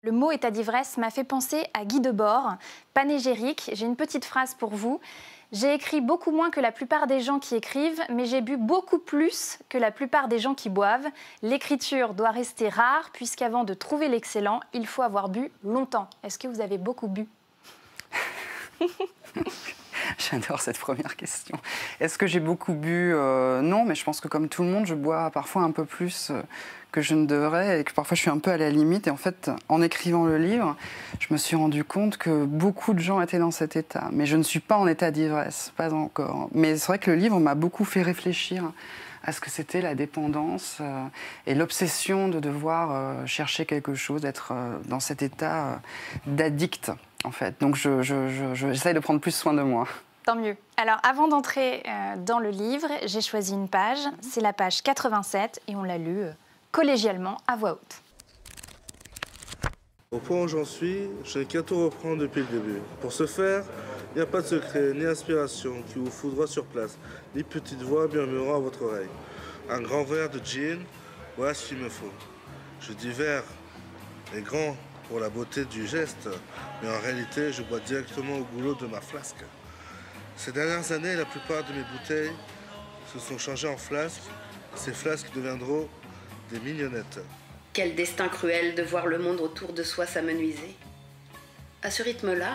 Le mot état d'ivresse m'a fait penser à Guy Debord, panégyrique. J'ai une petite phrase pour vous. J'ai écrit beaucoup moins que la plupart des gens qui écrivent, mais j'ai bu beaucoup plus que la plupart des gens qui boivent. L'écriture doit rester rare, puisqu'avant de trouver l'excellent, il faut avoir bu longtemps. Est-ce que vous avez beaucoup bu? J'adore cette première question. Est-ce que j'ai beaucoup bu? Non, mais je pense que comme tout le monde, je bois parfois un peu plus que je ne devrais et que parfois je suis un peu à la limite. Et en fait, en écrivant le livre, je me suis rendu compte que beaucoup de gens étaient dans cet état. Mais je ne suis pas en état d'ivresse, pas encore. Mais c'est vrai que le livre m'a beaucoup fait réfléchir à ce que c'était la dépendance et l'obsession de devoir chercher quelque chose, d'être dans cet état d'addict. En fait. Donc j'essaye de prendre plus soin de moi. Tant mieux. Alors avant d'entrer dans le livre, j'ai choisi une page. C'est la page 87 et on l'a lu collégialement à voix haute. Au point où j'en suis, je n'ai qu'à tout reprendre depuis le début. Pour ce faire, il n'y a pas de secret, ni inspiration qui vous foudroie sur place, ni petite voix murmurant à votre oreille. Un grand verre de gin, voilà ce qu'il me faut. Je dis verre et grand pour la beauté du geste, mais en réalité, je bois directement au goulot de ma flasque. Ces dernières années, la plupart de mes bouteilles se sont changées en flasques. Ces flasques deviendront des mignonnettes. Quel destin cruel de voir le monde autour de soi s'amenuiser. À ce rythme-là,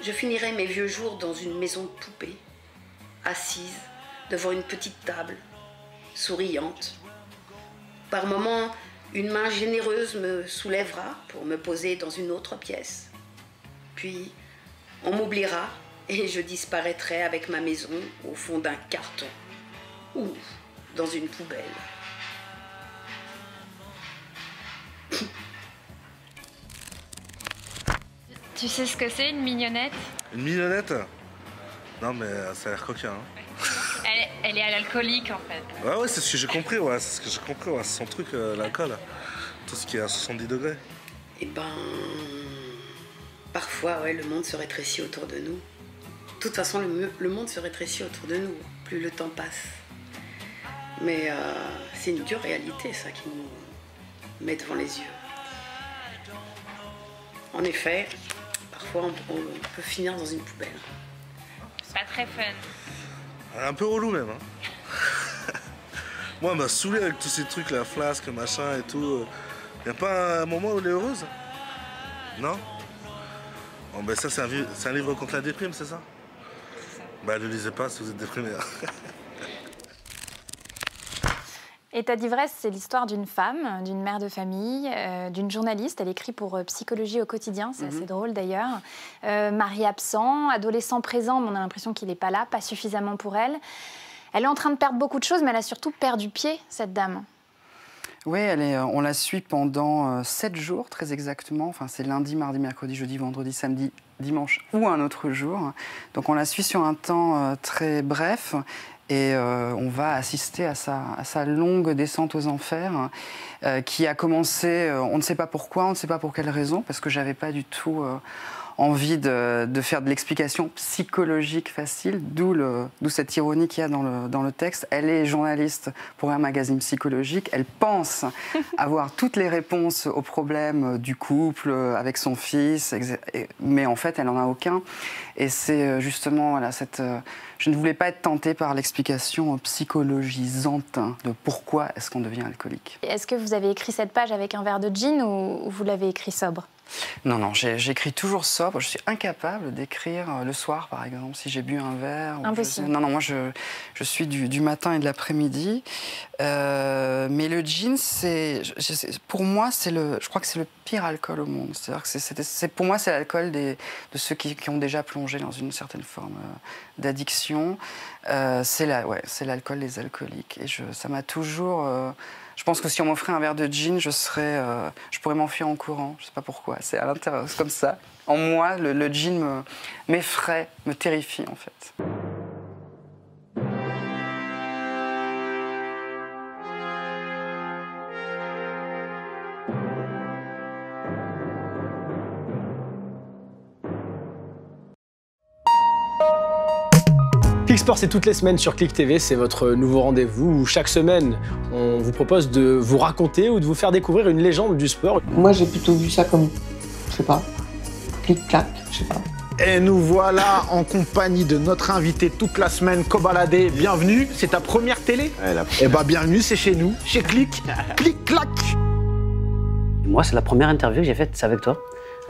je finirai mes vieux jours dans une maison de poupée, assise devant une petite table, souriante. Par moments, une main généreuse me soulèvera pour me poser dans une autre pièce. Puis, on m'oubliera et je disparaîtrai avec ma maison au fond d'un carton ou dans une poubelle. Tu sais ce que c'est, une mignonnette? Une mignonnette? Non mais ça a l'air coquin. Hein. Elle est à l'alcoolique en fait. Ouais, c'est ce que j'ai compris, ouais, c'est ce que j'ai compris, ouais, c'est son truc, l'alcool. Tout ce qui est à 70 degrés. Eh ben, parfois, ouais, le monde se rétrécit autour de nous. De toute façon, le monde se rétrécit autour de nous, plus le temps passe. Mais c'est une dure réalité, ça, qui nous met devant les yeux. En effet, parfois, on peut finir dans une poubelle. C'est pas très fun. Un peu relou même. Hein. Moi, elle m'a saoulé avec tous ces trucs, la flasque, machin et tout. Y a pas un moment où elle est heureuse? Non? Bon, ben ça, c'est un livre contre la déprime, c'est ça? Bah, ne lisez pas si vous êtes déprimé. État d'ivresse, c'est l'histoire d'une femme, d'une mère de famille, d'une journaliste. Elle écrit pour Psychologie au quotidien, c'est assez drôle d'ailleurs. Mari absent, adolescent présent, mais on a l'impression qu'il n'est pas là, pas suffisamment pour elle. Elle est en train de perdre beaucoup de choses, mais elle a surtout perdu pied, cette dame. Oui, on la suit pendant 7 jours, très exactement. Enfin, c'est lundi, mardi, mercredi, jeudi, vendredi, samedi, dimanche ou un autre jour. Donc on la suit sur un temps très bref. Et on va assister à sa longue descente aux enfers qui a commencé, on ne sait pas pourquoi, on ne sait pas pour quelle raison, parce que je n'avais pas du tout envie de faire de l'explication psychologique facile, d'où cette ironie qu'il y a dans le texte. Elle est journaliste pour un magazine psychologique, elle pense avoir toutes les réponses aux problèmes du couple avec son fils, mais en fait elle n'en a aucun. Et c'est justement voilà, je ne voulais pas être tentée par l'explication psychologisante de pourquoi est-ce qu'on devient alcoolique. Est-ce que vous avez écrit cette page avec un verre de gin ou vous l'avez écrit sobre? Non, j'écris toujours sobre. Je suis incapable d'écrire le soir, par exemple, si j'ai bu un verre. Impossible. Non, moi, je suis du matin et de l'après-midi. Mais le gin, pour moi, je crois que c'est le pire alcool au monde. C'est-à-dire que pour moi, c'est l'alcool de ceux qui ont déjà plongé dans une certaine forme d'addiction. C'est l'alcool des alcooliques. Et ça m'a toujours... Je pense que si on m'offrait un verre de gin, je pourrais m'enfuir en courant. Je ne sais pas pourquoi. C'est à l'intérieur, c'est comme ça. En moi, le gin m'effraie, me terrifie en fait. Clic Sport, c'est toutes les semaines sur Clic TV, c'est votre nouveau rendez-vous où chaque semaine, on on vous propose de vous raconter ou de vous faire découvrir une légende du sport. Moi, j'ai plutôt vu ça comme, je sais pas, clic-clac, je sais pas. Et nous voilà en compagnie de notre invité toute la semaine, Kobalade. Bienvenue, c'est ta première télé? Eh bah bienvenue, c'est chez nous, chez Clic, Clic-Clac. Moi, c'est la première interview que j'ai faite, c'est avec toi.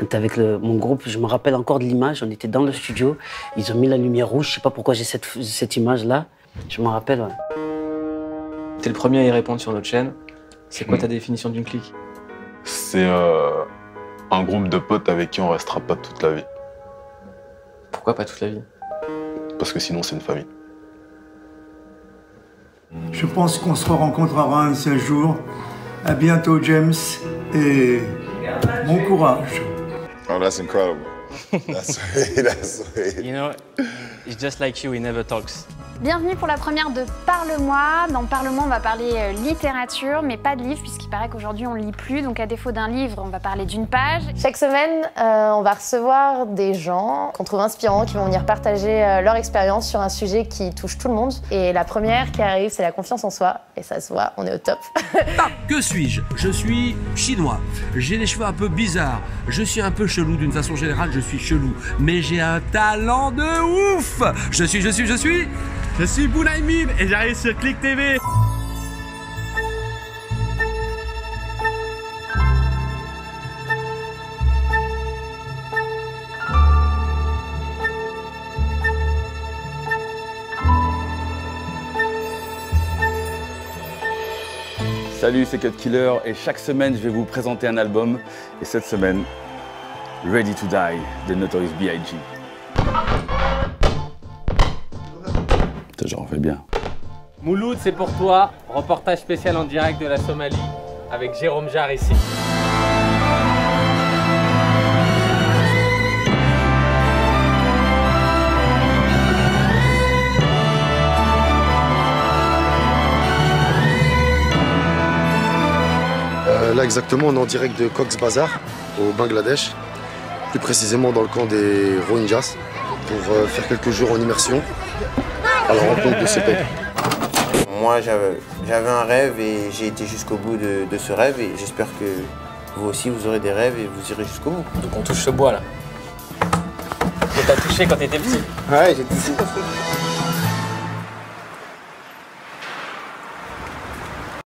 On était avec mon groupe, je me rappelle encore de l'image, on était dans le studio, ils ont mis la lumière rouge, je sais pas pourquoi j'ai cette image-là, je me rappelle, ouais. T'es le premier à y répondre sur notre chaîne. C'est quoi ta définition d'une clique? C'est un groupe de potes avec qui on restera pas toute la vie. Pourquoi pas toute la vie? Parce que sinon c'est une famille. Je pense qu'on se rencontrera un seul jour. À bientôt, James, et bon courage. Oh, that's incredible. That's sweet. You know, it's just like you, he never talks. Bienvenue pour la première de Parle-moi. Dans Parle-moi, on va parler littérature, mais pas de livre, puisqu'il paraît qu'aujourd'hui on ne lit plus. Donc à défaut d'un livre, on va parler d'une page. Chaque semaine, on va recevoir des gens qu'on trouve inspirants, qui vont venir partager leur expérience sur un sujet qui touche tout le monde. Et la première qui arrive, c'est la confiance en soi. Et ça se voit, on est au top. Que suis-je? Je suis chinois. J'ai des cheveux un peu bizarres. Je suis un peu chelou, d'une façon générale, je suis chelou. Mais j'ai un talent de ouf. Je suis Bounaïmin et j'arrive sur Clic TV. Salut, c'est Cut Killer et chaque semaine je vais vous présenter un album. Et cette semaine, Ready to Die de Notorious B.I.G. J'en fais bien. Mouloud, c'est pour toi. Reportage spécial en direct de la Somalie avec Jérôme Jarre ici. Là exactement, on est en direct de Cox's Bazar au Bangladesh, plus précisément dans le camp des Rohingyas, pour faire quelques jours en immersion à la rencontre de ces peuples. Moi j'avais un rêve et j'ai été jusqu'au bout de ce rêve et j'espère que vous aussi vous aurez des rêves et vous irez jusqu'au bout. Donc on touche ce bois là. Que t'as touché quand t'étais petit. Ouais, j'ai touché.